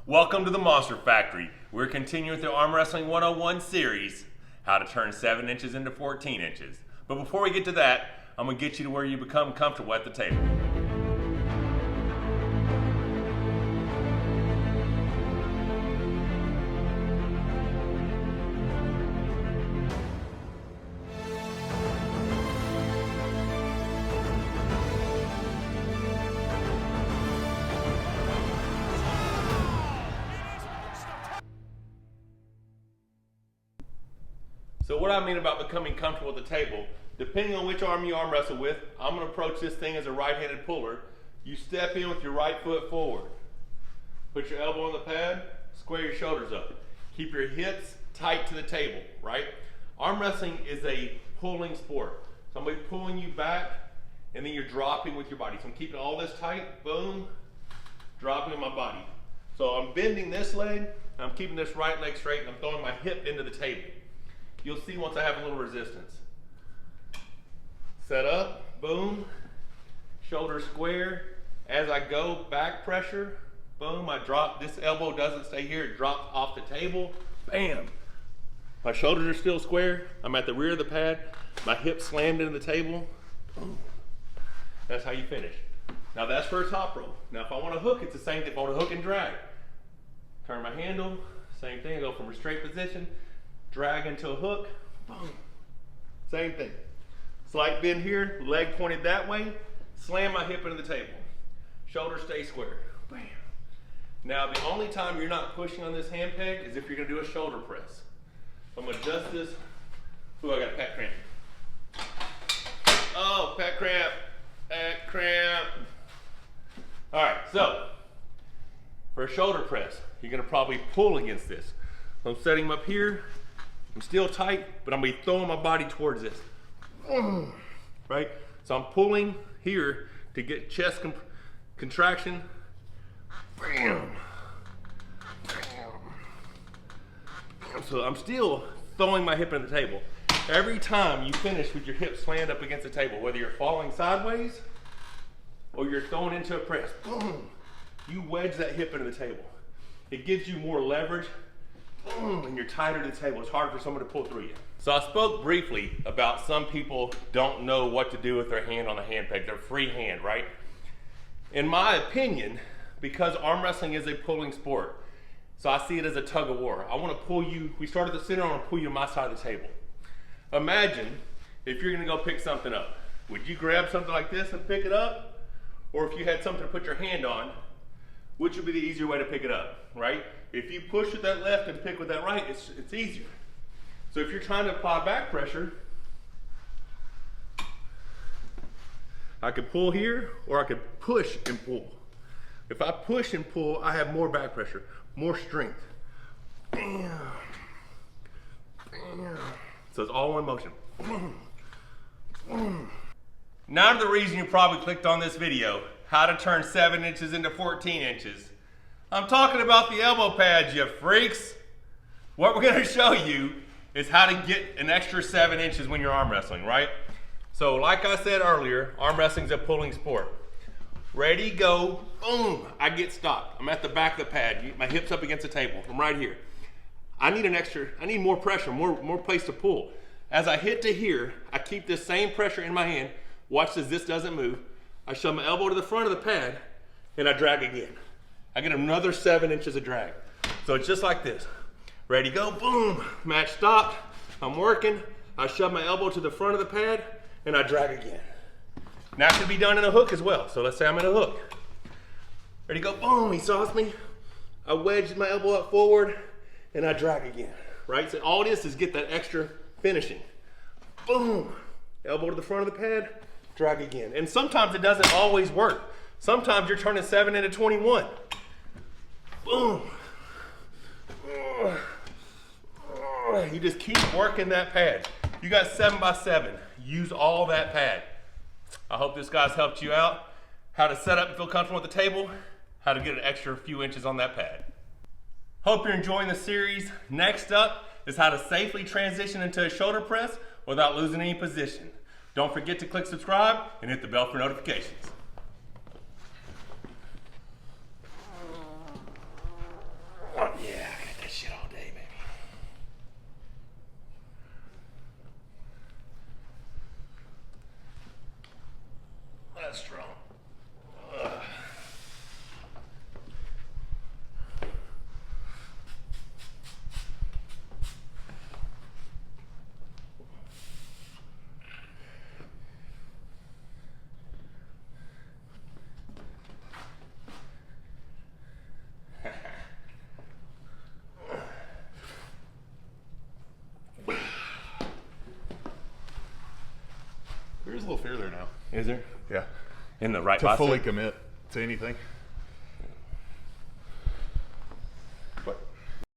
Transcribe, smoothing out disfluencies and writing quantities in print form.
Welcome to the Monster Factory. We're continuing with the Arm Wrestling 101 series, how to turn 7 inches into 14 inches. But before we get to that, I'm going to get you to where you become comfortable at the table. So what I mean about becoming comfortable at the table, depending on which arm you arm wrestle with, I'm going to approach this thing as a right-handed puller. You step in with your right foot forward. Put your elbow on the pad, square your shoulders up. Keep your hips tight to the table, right? Arm wrestling is a pulling sport. So I'm going to be pulling you back, and then you're dropping with your body. So I'm keeping all this tight, boom, dropping in my body. So I'm bending this leg, and I'm keeping this right leg straight, and I'm throwing my hip into the table. You'll see once I have a little resistance. Set up, boom, shoulder square. As I go, back pressure, boom, I drop. This elbow doesn't stay here, it drops off the table, bam. My shoulders are still square, I'm at the rear of the pad, my hips slammed into the table, boom. That's how you finish. Now that's for a top row. Now if I want to hook, it's the same thing. If I want to hook and drag, turn my handle, same thing, go from restraint position, drag into a hook, boom. Same thing. Slight bend here, leg pointed that way, slam my hip into the table. Shoulder stay square, bam. Now the only time you're not pushing on this hand peg is if you're gonna do a shoulder press. So I'm gonna adjust this. Ooh, I got a pec cramp. Oh, pec cramp, pec cramp. All right, so for a shoulder press, you're gonna probably pull against this. So I'm setting them up here. I'm still tight, but I'm gonna be throwing my body towards this. Right? So I'm pulling here to get chest contraction. Bam. Bam. So I'm still throwing my hip into the table. Every time you finish with your hips slammed up against the table, whether you're falling sideways or you're throwing into a press, boom, you wedge that hip into the table. It gives you more leverage. And you're tighter to the table. It's hard for someone to pull through you. So I spoke briefly about some people don't know what to do with their hand on the hand peg. They're free hand, right? In my opinion, because arm wrestling is a pulling sport, so I see it as a tug of war. I want to pull you, we start at the center, I want to pull you to my side of the table. Imagine if you're going to go pick something up. Would you grab something like this and pick it up? Or if you had something to put your hand on, which would be the easier way to pick it up, right? If you push with that left and pick with that right, it's easier. So if you're trying to apply back pressure, I could pull here or I could push and pull. If I push and pull, I have more back pressure, more strength. Bam. Bam. So it's all one motion. Now to the reason you probably clicked on this video, how to turn 7 inches into 14 inches. I'm talking about the elbow pads, you freaks. What we're gonna show you is how to get an extra 7 inches when you're arm wrestling, right? So like I said earlier, arm wrestling's a pulling sport. Ready, go, boom, I get stopped. I'm at the back of the pad, my hips up against the table, I'm right here. I need more pressure, more place to pull. As I hit to here, I keep this same pressure in my hand. Watch this doesn't move. I shove my elbow to the front of the pad and I drag again. I get another 7 inches of drag. So it's just like this. Ready, go, boom, match stopped. I'm working. I shove my elbow to the front of the pad and I drag again. Now it can be done in a hook as well. So let's say I'm in a hook. Ready, go, boom, he saws me. I wedge my elbow up forward and I drag again, right? So all this is get that extra finishing. Boom, elbow to the front of the pad, drag again. And sometimes it doesn't always work. Sometimes you're turning 7 into 21. Boom. You just keep working that pad. You got 7 by 7. Use all that pad. I hope this guy's helped you out. How to set up and feel comfortable at the table. How to get an extra few inches on that pad. Hope you're enjoying the series. Next up is how to safely transition into a shoulder press without losing any position. Don't forget to click subscribe and hit the bell for notifications. There is a little fear there now. Is there? Yeah. In the right to bicep? fully commit to anything.